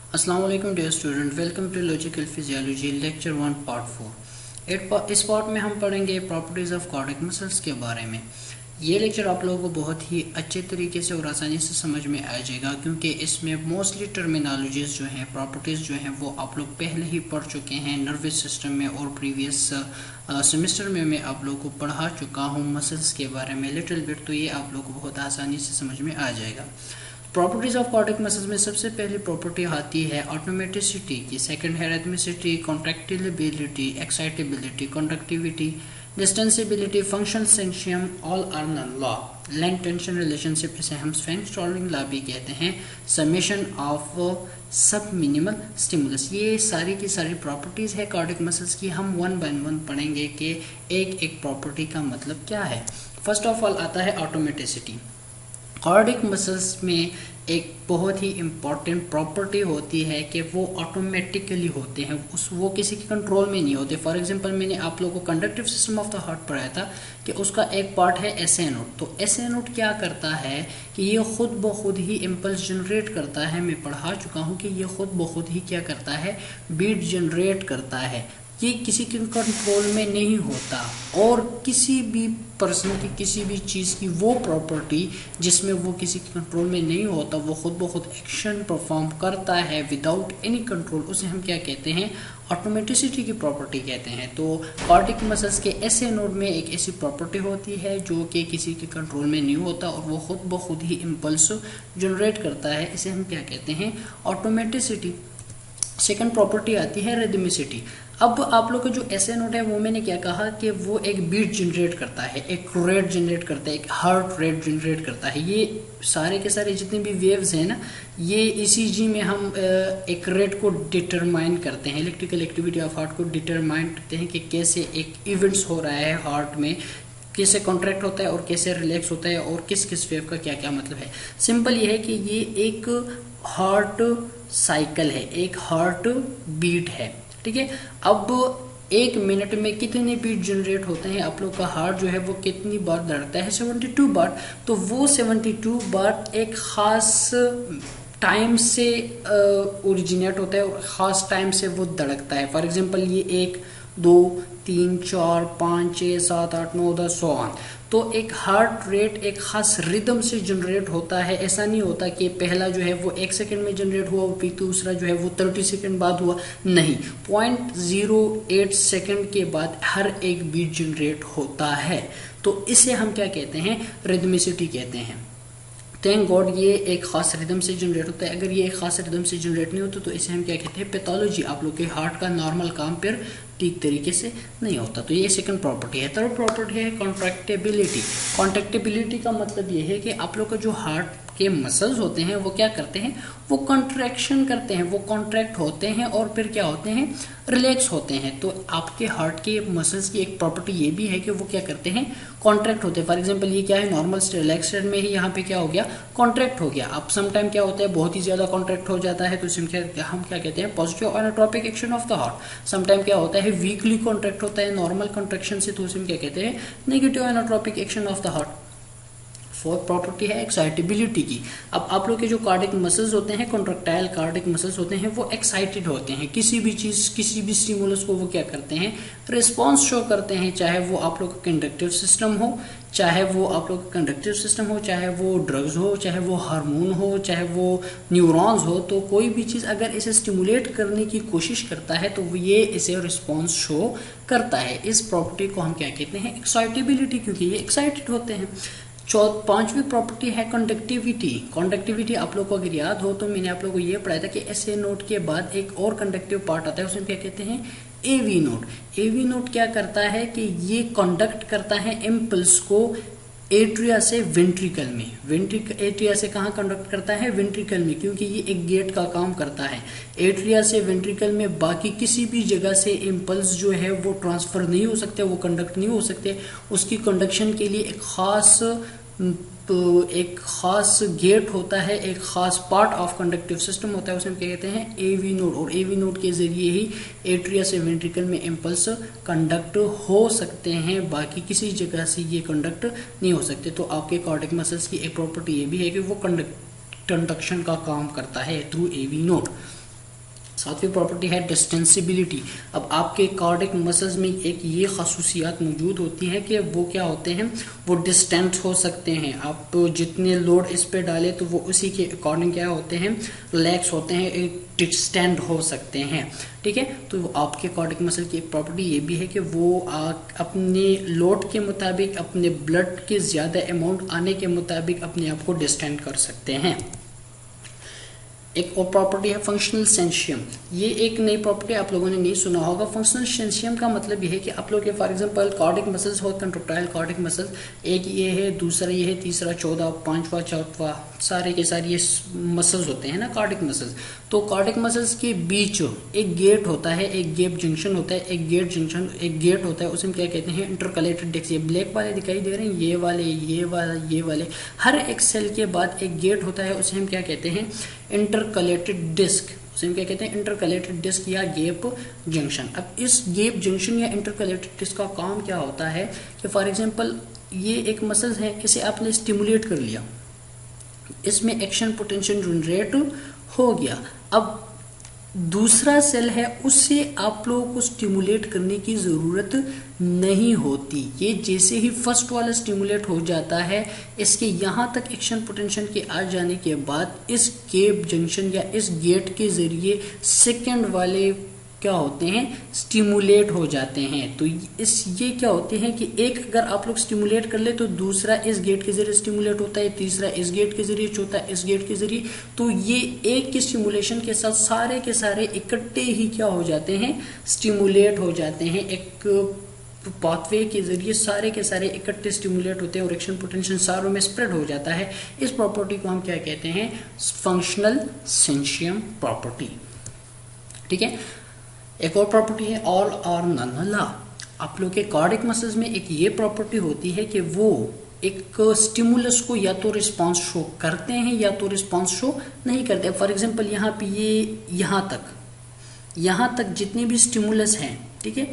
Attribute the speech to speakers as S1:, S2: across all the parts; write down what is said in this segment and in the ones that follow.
S1: अस्सलाम वालेकुम dear student, welcome to logical physiology lecture 1 part 4। इस पार्ट में हम पढ़ेंगे प्रॉपर्टीज़ ऑफ कार्डियक मसल्स के बारे में। ये लेक्चर आप लोगों को बहुत ही अच्छे तरीके से और आसानी से समझ में आ जाएगा, क्योंकि इसमें मोस्टली टर्मिनोलॉजीज जो हैं, प्रॉपर्टीज़ जो हैं, वो आप लोग पहले ही पढ़ चुके हैं नर्वस सिस्टम में, और प्रीवियस सेमेस्टर में मैं आप लोगों को पढ़ा चुका हूँ मसल्स के बारे में लिटिल बिट, तो ये आप लोगों को बहुत आसानी से समझ में आ जाएगा। प्रॉपर्टीज ऑफ कार्डियक मसल्स में सबसे पहली प्रॉपर्टी आती है ऑटोमेटिसिटी की, सेकंड है rhythmicity, contractility, excitability, conductivity, distensibility, functional syncytium, all or none law, length tension relationship, इसे हम स्वेंग-स्टॉर्लिंग लॉ भी कहते हैं, summation of subminimal stimulus. ये सारी की सारी प्रॉपर्टीज है कार्डियक मसल्स की। हम वन बाय वन पढ़ेंगे कि एक एक प्रॉपर्टी का मतलब क्या है। फर्स्ट ऑफ ऑल आता है ऑटोमेटिसिटी। कार्डियक मसल्स में एक बहुत ही इम्पॉर्टेंट प्रॉपर्टी होती है कि वो ऑटोमेटिकली होते हैं, वो किसी के कंट्रोल में नहीं होते। फॉर एग्जांपल, मैंने आप लोगों को conductive system of the heart पढ़ाया था कि उसका एक पार्ट है एसए नोड। तो एसए नोड क्या करता है कि ये खुद ब खुद ही इम्पल्स जनरेट करता है। मैं पढ़ा चुका हूँ कि ये खुद ब खुद ही क्या करता है, बीट जनरेट करता है। ये किसी के कंट्रोल में नहीं होता, और किसी भी पर्सन की, किसी भी चीज़ की वो प्रॉपर्टी जिसमें वो किसी के कंट्रोल में नहीं होता, वो खुद ब खुद एक्शन परफॉर्म करता है विदाउट एनी कंट्रोल, उसे हम क्या कहते हैं, ऑटोमेटिसिटी की प्रॉपर्टी कहते हैं। तो कार्डियक मसल्स के एसए नोड में एक ऐसी प्रॉपर्टी होती है जो कि किसी के कंट्रोल में नहीं होता, और वो खुद ब खुद ही इम्पल्स जनरेट करता है, इसे हम क्या कहते हैं, ऑटोमेटिसिटी। सेकंड प्रॉपर्टी आती है रिदमिसिटी। अब आप लोग का जो एसए नोड है, वो मैंने क्या कहा कि वो एक बीट जनरेट करता है, एक रेट जनरेट करता है, एक हार्ट रेट जनरेट करता है। ये सारे के सारे जितने भी वेव्स हैं ना, ये ईसीजी में हम एक रेट को डिटरमाइन करते हैं, इलेक्ट्रिकल एक्टिविटी ऑफ हार्ट को डिटरमाइन करते हैं कि कैसे एक इवेंट्स हो रहा है हार्ट में, कैसे कॉन्ट्रैक्ट होता है और कैसे रिलैक्स होता है, और किस किस वेव का क्या क्या मतलब है। सिंपल ये है कि ये एक हार्ट साइकिल है, एक हार्ट बीट है, ठीक है। अब एक मिनट में कितने बीट जनरेट होते हैं, आप लोग का हार्ट जो है वो कितनी बार धड़कता है, 72 बार। तो वो 72 बार एक खास टाइम से ओरिजिनेट होता है और खास टाइम से वो धड़कता है। फॉर एग्जांपल, ये 1 2 3 4 5 6 7 8 9 10 सो ऑन। तो एक हार्ट रेट एक खास रिदम से जनरेट होता है। ऐसा नहीं होता कि पहला जो है वो 1 सेकंड में जनरेट हुआ, फिर दूसरा जो है वो 30 सेकंड बाद हुआ, नहीं, 0.08 सेकंड के बाद हर एक बीट जनरेट होता है। तो इसे हम क्या कहते हैं, रिदमिसिटी कहते हैं। थैंक गॉड ये एक खास रिदम से जनरेट होता है। अगर ये एक खास रिदम से जनरेट नहीं होता तो इसे हम क्या कहते हैं, पैथोलॉजी। आप लोग के हार्ट का नॉर्मल काम फिर ठीक तरीके से नहीं होता। तो ये सेकंड प्रॉपर्टी है। थर्ड प्रॉपर्टी है कॉन्ट्रैक्टेबिलिटी। कॉन्ट्रैक्टेबिलिटी का मतलब ये है कि आप लोग का जो हार्ट के मसल्स होते हैं वो क्या करते हैं, वो कॉन्ट्रैक्शन करते हैं, वो कॉन्ट्रैक्ट होते हैं और फिर क्या होते हैं, रिलैक्स होते हैं। तो आपके हार्ट के मसल्स की एक प्रॉपर्टी ये भी है कि वो क्या करते हैं, कॉन्ट्रैक्ट होते हैं। फॉर एग्जांपल, ये क्या है, नॉर्मल रिलैक्स स्टेट में ही यहाँ पे क्या हो गया, कॉन्ट्रैक्ट हो गया। अब सम टाइम क्या होता है, बहुत ही ज्यादा कॉन्ट्रैक्ट हो जाता है, तो हम क्या कहते हैं, positive inotropic action of the heart. Some time क्या होता है, वीकली कॉन्ट्रैक्ट होता है नॉर्मल कॉन्ट्रैक्शन से, तो उसे हम क्या कहते हैं, negative inotropic action of the heart. Fourth property है एक्साइटेबिलिटी की। अब आप लोग के जो कार्डियक मसल्स होते हैं, कॉन्ट्रैक्टाइल कार्डियक मसल्स होते हैं, वो एक्साइटेड होते हैं। किसी भी चीज, किसी भी स्टिमुलस को वो क्या करते हैं, रिस्पॉन्स शो करते हैं। चाहे वो आप लोग का कंडक्टिव सिस्टम हो, चाहे वो आप लोग का कंडक्टिव सिस्टम हो, चाहे वो ड्रग्स हो, चाहे वो हार्मोन हो, चाहे वो न्यूरॉन्स हो, तो कोई भी चीज अगर इसे स्टिमुलेट करने की कोशिश करता है तो ये इसे रिस्पॉन्स शो करता है। इस प्रॉपर्टी को हम क्या कहते हैं, एक्साइटेबिलिटी, क्योंकि ये एक्साइटेड होते हैं। पांचवी प्रॉपर्टी है कंडक्टिविटी। कंडक्टिविटी आप लोग को अगर याद हो तो मैंने आप लोगों को ये पढ़ाया था कि एसए नोड के बाद एक और कंडक्टिव पार्ट आता है, उसे क्या कहते हैं, एवी नोड। एवी नोड क्या करता है कि ये कंडक्ट करता है इम्पल्स को एट्रिया से वेंट्रिकल में। एट्रिया से कहाँ कंडक्ट करता है, वेंट्रिकल में, क्योंकि ये एक गेट का काम करता है। एट्रिया से वेंट्रिकल में बाकी किसी भी जगह से इम्पल्स जो है वो ट्रांसफर नहीं हो सकते, वो कंडक्ट नहीं हो सकते। उसकी कंडक्शन के लिए एक खास गेट होता है, एक खास पार्ट ऑफ कंडक्टिव सिस्टम होता है, उसे हम क्या कहते हैं, एवी नोड। और एवी नोड के जरिए ही एट्रिया से वेंट्रिकल में इम्पल्स कंडक्ट हो सकते हैं, बाकी किसी जगह से ये कंडक्ट नहीं हो सकते। तो आपके कार्डियक मसल्स की एक प्रॉपर्टी ये भी है कि वो कंडक्शन का काम करता है थ्रू एवी नोड। सातवीं प्रॉपर्टी है डिस्टेंसिबिलिटी। अब आपके कार्डिक मसल्स में एक ये खासूसियात मौजूद होती हैं कि वो क्या होते हैं, वो डिस्टेंट हो सकते हैं। आप जितने लोड इस पे डालें तो वो उसी के अकॉर्डिंग क्या होते हैं, रिलैक्स होते हैं, एक डिस्टेंट हो सकते हैं। ठीक है, तो आपके कार्डिक मसल की एक प्रॉपर्टी ये भी है कि वो अपने लोड के मुताबिक, अपने ब्लड के ज्यादा अमाउंट आने के मुताबिक अपने आप को डिस्टेंट कर सकते हैं। एक और प्रॉपर्टी है फंक्शनल सेंशियम। ये एक नई प्रॉपर्टी आप लोगों ने नहीं सुना होगा। फंक्शनल सेंशियम का मतलब ये है कि आप लोग के फॉर एग्जांपल कार्डिक मसल्स हो, कंट्रोक्टाइल कार्डिक मसल्स, एक ये है, दूसरा ये है, तीसरा, चौथा, पांचवा, चौथा, सारे के सारे ये मसल्स होते हैं ना कार्डिक मसल्स। तो कार्डिक मसल्स के बीच एक गेट होता है, एक गेप जंक्शन होता है, एक गेट होता है, उसे हम क्या कहते हैं, इंटरकलेटेड डिस्क। ये ब्लैक वाले दिखाई दे रहे हैं, ये वाले, ये वाला, ये वाले, हर एक सेल के बाद एक गेट होता है, उसे हम क्या कहते हैं, इंटरकलेटेड डिस्क। उसे हम क्या कहते हैं, इंटरकलेटेड डिस्क या गेप जंक्शन। अब इस गेप जंक्शन या इंटरकलेटेड डिस्क का काम क्या होता है कि फॉर एग्जांपल ये एक मसल है, इसे आपने स्टिमुलेट कर लिया, इसमें एक्शन पोटेंशियल जनरेट हो गया। अब दूसरा सेल है, उससे आप लोगों को स्टिमुलेट करने की जरूरत नहीं होती। ये जैसे ही फर्स्ट वाला स्टिमुलेट हो जाता है, इसके यहाँ तक एक्शन पोटेंशियल के आ जाने के बाद इस गेप जंक्शन या इस गेट के जरिए सेकंड वाले क्या होते हैं, स्टिमुलेट हो जाते हैं। तो ये क्या होते हैं कि एक अगर आप लोग स्टिमुलेट कर ले तो दूसरा इस गेट के जरिए स्टिमुलेट होता है, तीसरा इस गेट के जरिए, चौथा इस गेट के जरिए। तो ये एक के स्टिमुलेशन के साथ सारे के सारे इकट्ठे ही क्या हो जाते हैं, स्टिमुलेट हो जाते हैं। एक पाथवे के जरिए सारे के सारे इकट्ठे स्टिमुलेट होते हैं और एक्शन पोटेंशियल सारों में स्प्रेड हो जाता है। इस प्रॉपर्टी को हम क्या कहते हैं, फंक्शनल सेंशियम प्रॉपर्टी। ठीक है, एक और प्रॉपर्टी है ऑल और नन लॉ। आप लोग के कार्डिक मसल्स में एक ये प्रॉपर्टी होती है कि वो एक स्टिमुलस को या तो रिस्पांस शो करते हैं या तो रिस्पांस शो नहीं करते। फॉर एग्जांपल यहाँ पे ये यहाँ तक जितने भी स्टिमुलस हैं, ठीक है,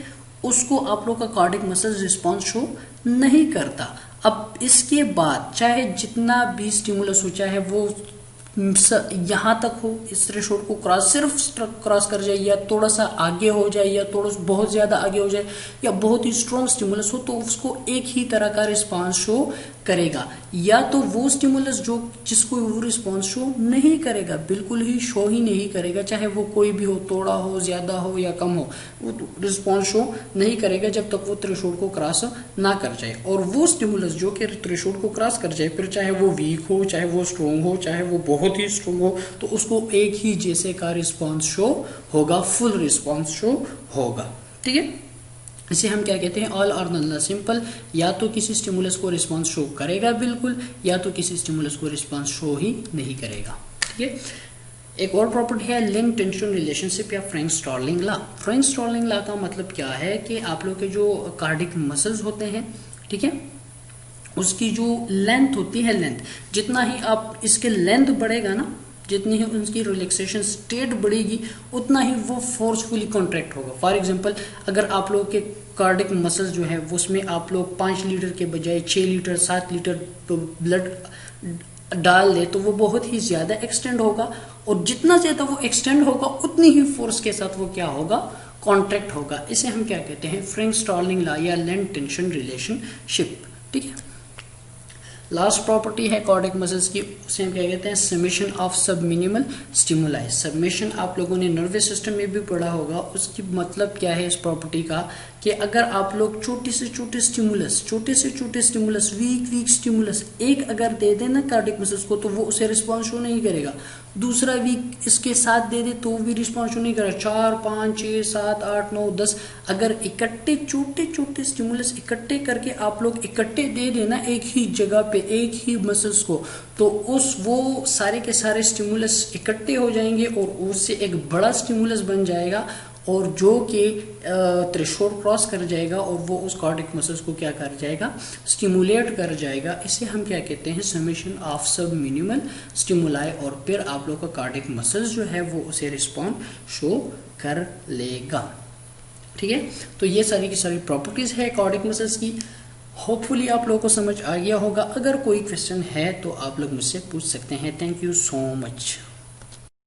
S1: उसको आप लोग का कार्डिक मसल्स रिस्पांस शो नहीं करता। अब इसके बाद चाहे जितना भी स्टिमुलस हो, चाहे वो यहाँ तक हो, इस थ्रेशोल्ड को सिर्फ क्रॉस कर जाए या थोड़ा सा आगे हो जाए या थोड़ा बहुत ज्यादा आगे हो जाए या बहुत ही स्ट्रॉन्ग स्टिमुलस हो, तो उसको एक ही तरह का रिस्पांस शो करेगा। या तो वो स्टिमुलस जिसको वो रिस्पांस शो नहीं करेगा, बिल्कुल ही शो ही नहीं करेगा, चाहे वो कोई भी हो, थोड़ा हो, ज्यादा हो या कम हो, वो रिस्पांस शो नहीं करेगा जब तक वो थ्रेशोल्ड को क्रॉस ना कर जाए। और वो स्टिमुलस जो कि थ्रेशोल्ड को क्रॉस कर जाए, फिर चाहे वो वीक हो, चाहे वो स्ट्रॉन्ग हो, चाहे वो बहुत ही स्ट्रॉन्ग हो, तो उसको एक ही जैसे का रिस्पांस शो होगा, फुल रिस्पांस शो होगा। ठीक है, इसे हम क्या कहते हैं, ऑल और नन लॉ। सिंपल, या तो किसी स्टिमुलस को रिस्पांस शो करेगा बिल्कुल, या तो किसी स्टिमुलस को रिस्पांस शो ही नहीं करेगा। ठीक है, एक और प्रॉपर्टी है लिंक टेंशन रिलेशनशिप या Frank Starling law. Frank Starling law का मतलब क्या है कि आप लोग के जो कार्डिक मसल्स होते हैं, ठीक है, उसकी जो लेंथ होती है, लेंथ जितना ही आप इसके लेंथ बढ़ेगा ना, जितनी ही उनकी रिलैक्सेशन स्टेट बढ़ेगी, उतना ही वो फोर्सफुली कॉन्ट्रैक्ट होगा। फॉर एग्जांपल, अगर आप लोग के कार्डिक मसल्स जो है उसमें आप लोग 5 लीटर के बजाय 6 लीटर 7 लीटर ब्लड डाल दे तो वो बहुत ही ज्यादा एक्सटेंड होगा, और जितना ज्यादा वो एक्सटेंड होगा उतनी ही फोर्स के साथ वो क्या होगा, कॉन्ट्रैक्ट होगा। इसे हम क्या कहते हैं, फ्रैंक स्टार्लिंग लॉ या लेंथ टेंशन रिलेशनशिप। ठीक है, लास्ट प्रॉपर्टी है कार्डिक मसल्स की, उसे हम क्या कहते हैं, समेशन ऑफ सब मिनिमल स्टिमुलाई। सबमिशन आप लोगों ने नर्वस सिस्टम में भी पढ़ा होगा। उसकी मतलब क्या है इस प्रॉपर्टी का, कि अगर आप लोग छोटे से छोटे स्टिमुलस वीक स्टिमुलस एक अगर दे देना कार्डिक मसल्स को, तो वो उसे रिस्पॉन्स शो नहीं करेगा। दूसरा वीक इसके साथ दे दे तो वो भी रिस्पॉन्स शो नहीं करेगा। 4 5 6 7 8 9 10 अगर इकट्ठे छोटे स्टिमुलस इकट्ठे करके आप लोग इकट्ठे दे देना एक ही जगह पे, एक ही मसल्स को, तो वो सारे के सारे स्टिमुलस इकट्ठे हो जाएंगे और उससे एक बड़ा स्टिमुलस बन जाएगा, और जो कि थ्रेशोल्ड क्रॉस कर जाएगा और वो उस कार्डिक मसल्स को क्या कर जाएगा, स्टिमुलेट कर जाएगा। इसे हम क्या कहते हैं, समेशन ऑफ सब मिनिमल स्टिमुलाई, और फिर आप लोग का कार्डिक मसल्स जो है वो उसे रिस्पॉन्ड शो कर लेगा। ठीक है, तो ये सारी की सारी प्रॉपर्टीज है कार्डिक मसल्स की। होपफुली आप लोगों को समझ आ गया होगा। अगर कोई क्वेश्चन है तो आप लोग मुझसे पूछ सकते हैं। Thank you so much.